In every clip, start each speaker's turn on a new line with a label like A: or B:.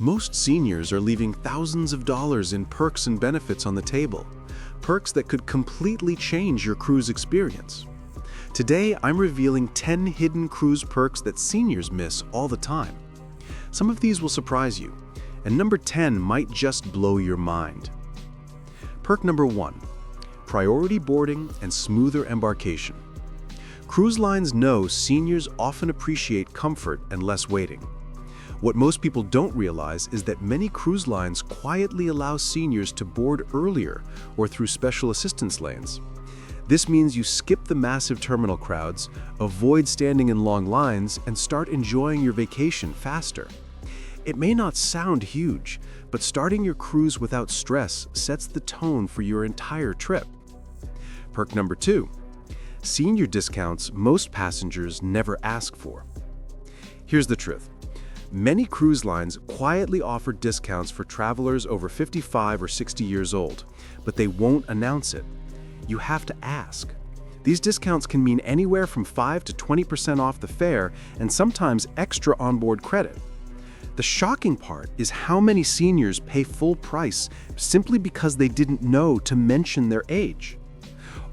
A: Most seniors are leaving thousands of dollars in perks and benefits on the table, perks that could completely change your cruise experience. Today, I'm revealing 10 hidden cruise perks that seniors miss all the time. Some of these will surprise you, and number 10 might just blow your mind. Perk number 1, priority boarding and smoother embarkation. Cruise lines know seniors often appreciate comfort and less waiting. What most people don't realize is that many cruise lines quietly allow seniors to board earlier or through special assistance lanes. This means you skip the massive terminal crowds, avoid standing in long lines, and start enjoying your vacation faster. It may not sound huge, but starting your cruise without stress sets the tone for your entire trip. Perk number 2, senior discounts most passengers never ask for. Here's the truth. Many cruise lines quietly offer discounts for travelers over 55 or 60 years old, but they won't announce it. You have to ask. These discounts can mean anywhere from 5 to 20% off the fare and sometimes extra onboard credit. The shocking part is how many seniors pay full price simply because they didn't know to mention their age.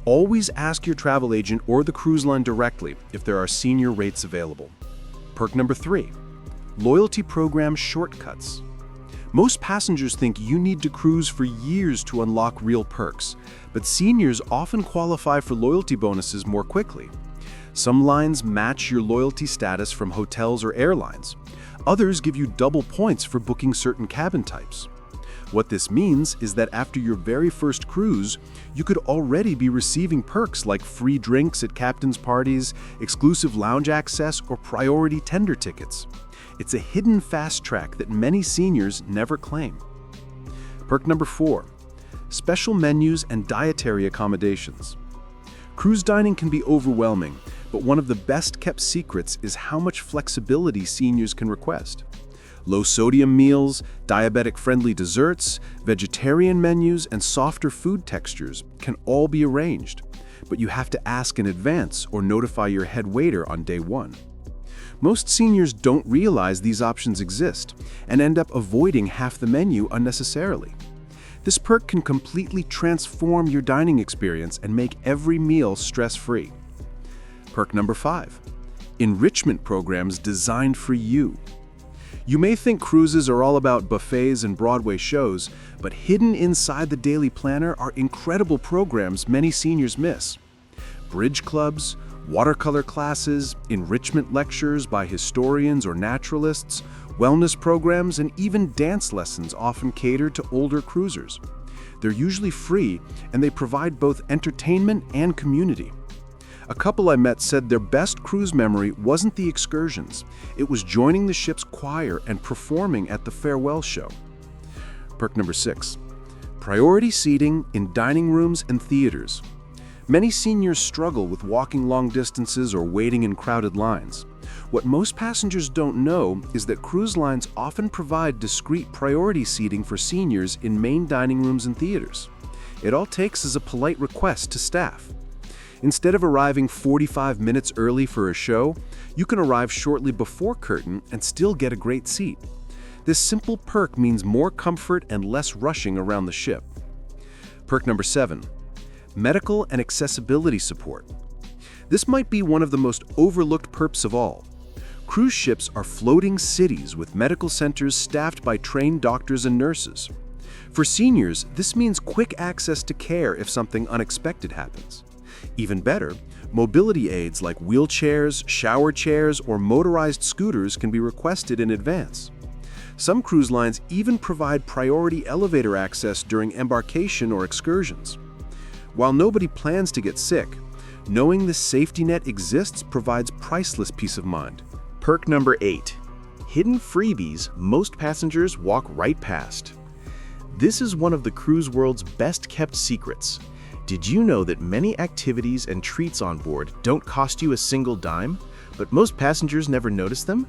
A: Always ask your travel agent or the cruise line directly if there are senior rates available. Perk number 3, loyalty program shortcuts. Most passengers think you need to cruise for years to unlock real perks, but seniors often qualify for loyalty bonuses more quickly. Some lines match your loyalty status from hotels or airlines. Others give you double points for booking certain cabin types. What this means is that after your very first cruise, you could already be receiving perks like free drinks at captain's parties, exclusive lounge access, or priority tender tickets. It's a hidden fast track that many seniors never claim. Perk number 4, special menus and dietary accommodations. Cruise dining can be overwhelming, but one of the best kept secrets is how much flexibility seniors can request. Low-sodium meals, diabetic-friendly desserts, vegetarian menus, and softer food textures can all be arranged, but you have to ask in advance or notify your head waiter on day 1. Most seniors don't realize these options exist and end up avoiding half the menu unnecessarily. This perk can completely transform your dining experience and make every meal stress-free. Perk number 5, enrichment programs designed for you. You may think cruises are all about buffets and Broadway shows, but hidden inside the daily planner are incredible programs many seniors miss. Bridge clubs, watercolor classes, enrichment lectures by historians or naturalists, wellness programs, and even dance lessons often cater to older cruisers. They're usually free, and they provide both entertainment and community. A couple I met said their best cruise memory wasn't the excursions, it was joining the ship's choir and performing at the farewell show. Perk number 6, priority seating in dining rooms and theaters. Many seniors struggle with walking long distances or waiting in crowded lines. What most passengers don't know is that cruise lines often provide discreet priority seating for seniors in main dining rooms and theaters. It all takes is a polite request to staff. Instead of arriving 45 minutes early for a show, you can arrive shortly before curtain and still get a great seat. This simple perk means more comfort and less rushing around the ship. Perk number 7, medical and accessibility support. This might be one of the most overlooked perks of all. Cruise ships are floating cities with medical centers staffed by trained doctors and nurses. For seniors, this means quick access to care if something unexpected happens. Even better, mobility aids like wheelchairs, shower chairs, or motorized scooters can be requested in advance. Some cruise lines even provide priority elevator access during embarkation or excursions. While nobody plans to get sick, knowing this safety net exists provides priceless peace of mind.
B: Perk number 8, hidden freebies most passengers walk right past. This is one of the cruise world's best kept secrets. Did you know that many activities and treats on board don't cost you a single dime, but most passengers never notice them?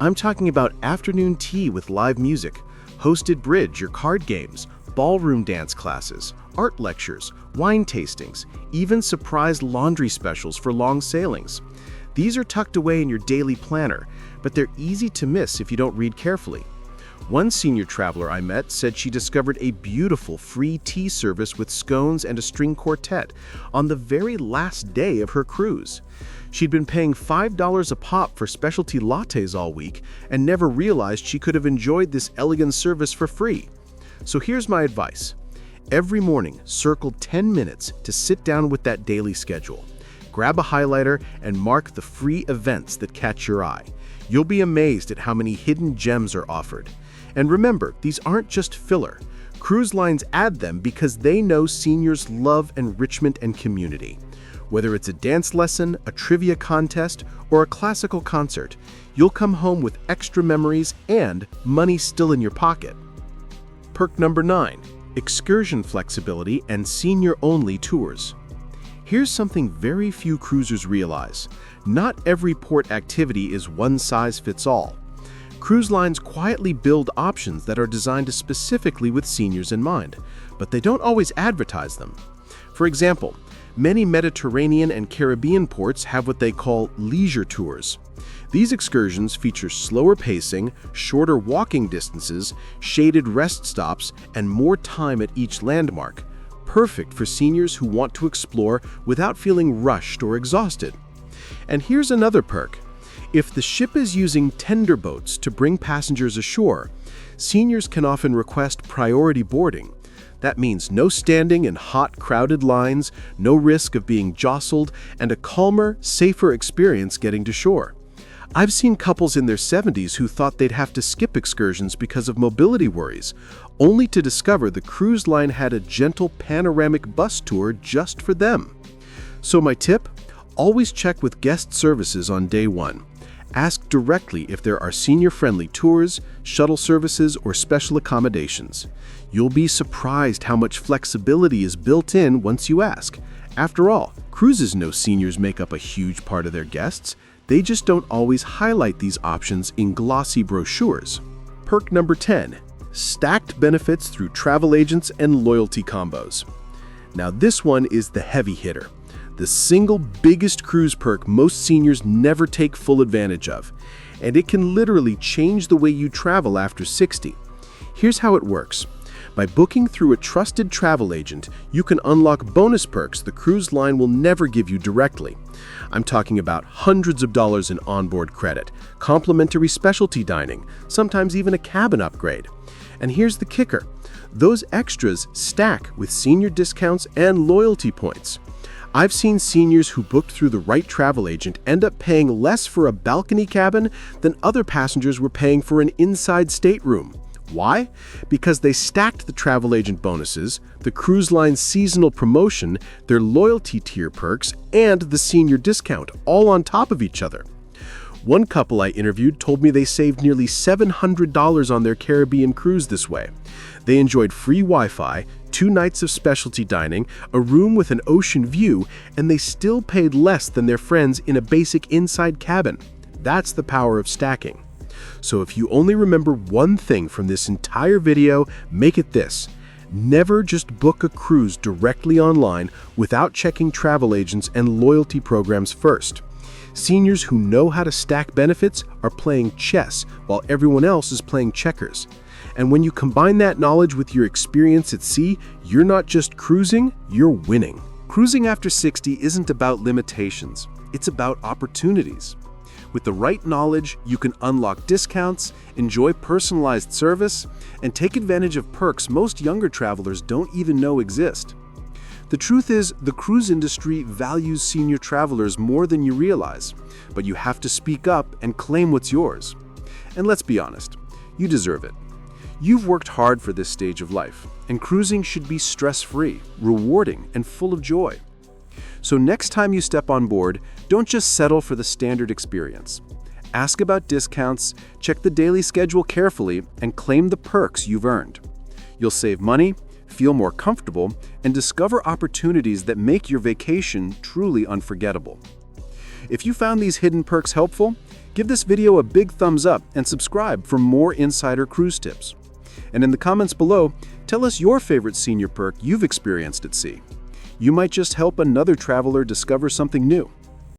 B: I'm talking about afternoon tea with live music, hosted bridge or card games, ballroom dance classes, art lectures, wine tastings, even surprise laundry specials for long sailings. These are tucked away in your daily planner, but they're easy to miss if you don't read carefully. One senior traveler I met said she discovered a beautiful free tea service with scones and a string quartet on the very last day of her cruise. She'd been paying $5 a pop for specialty lattes all week and never realized she could have enjoyed this elegant service for free. So here's my advice. Every morning, circle 10 minutes to sit down with that daily schedule. Grab a highlighter and mark the free events that catch your eye. You'll be amazed at how many hidden gems are offered. And remember, these aren't just filler. Cruise lines add them because they know seniors love enrichment and community. Whether it's a dance lesson, a trivia contest, or a classical concert, you'll come home with extra memories and money still in your pocket. Perk number 9, excursion flexibility and senior-only tours. Here's something very few cruisers realize. Not every port activity is one size fits all. Cruise lines quietly build options that are designed specifically with seniors in mind, but they don't always advertise them. For example, many Mediterranean and Caribbean ports have what they call leisure tours. These excursions feature slower pacing, shorter walking distances, shaded rest stops, and more time at each landmark, perfect for seniors who want to explore without feeling rushed or exhausted. And here's another perk. If the ship is using tender boats to bring passengers ashore, seniors can often request priority boarding. That means no standing in hot, crowded lines, no risk of being jostled, and a calmer, safer experience getting to shore. I've seen couples in their 70s who thought they'd have to skip excursions because of mobility worries, only to discover the cruise line had a gentle panoramic bus tour just for them. So my tip? Always check with guest services on day one. Ask directly if there are senior-friendly tours, shuttle services, or special accommodations. You'll be surprised how much flexibility is built in once you ask. After all, cruises know seniors make up a huge part of their guests. They just don't always highlight these options in glossy brochures. Perk number 10, stacked benefits through travel agents and loyalty combos. Now this one is the heavy hitter. The single biggest cruise perk most seniors never take full advantage of, and it can literally change the way you travel after 60. Here's how it works. By booking through a trusted travel agent, you can unlock bonus perks the cruise line will never give you directly. I'm talking about hundreds of dollars in onboard credit, complimentary specialty dining, sometimes even a cabin upgrade. And here's the kicker. Those extras stack with senior discounts and loyalty points. I've seen seniors who booked through the right travel agent end up paying less for a balcony cabin than other passengers were paying for an inside stateroom. Why? Because they stacked the travel agent bonuses, the cruise line's seasonal promotion, their loyalty tier perks, and the senior discount, all on top of each other. One couple I interviewed told me they saved nearly $700 on their Caribbean cruise this way. They enjoyed free Wi-Fi, 2 nights of specialty dining, a room with an ocean view, and they still paid less than their friends in a basic inside cabin. That's the power of stacking. So if you only remember one thing from this entire video, make it this. Never just book a cruise directly online without checking travel agents and loyalty programs first. Seniors who know how to stack benefits are playing chess while everyone else is playing checkers. And when you combine that knowledge with your experience at sea, you're not just cruising, you're winning. Cruising after 60 isn't about limitations, it's about opportunities. With the right knowledge, you can unlock discounts, enjoy personalized service, and take advantage of perks most younger travelers don't even know exist. The truth is, the cruise industry values senior travelers more than you realize, but you have to speak up and claim what's yours. And let's be honest, you deserve it. You've worked hard for this stage of life, and cruising should be stress-free, rewarding, and full of joy. So next time you step on board, don't just settle for the standard experience. Ask about discounts, check the daily schedule carefully, and claim the perks you've earned. You'll save money, feel more comfortable, and discover opportunities that make your vacation truly unforgettable. If you found these hidden perks helpful, give this video a big thumbs up and subscribe for more insider cruise tips. And in the comments below, tell us your favorite senior perk you've experienced at sea. You might just help another traveler discover something new.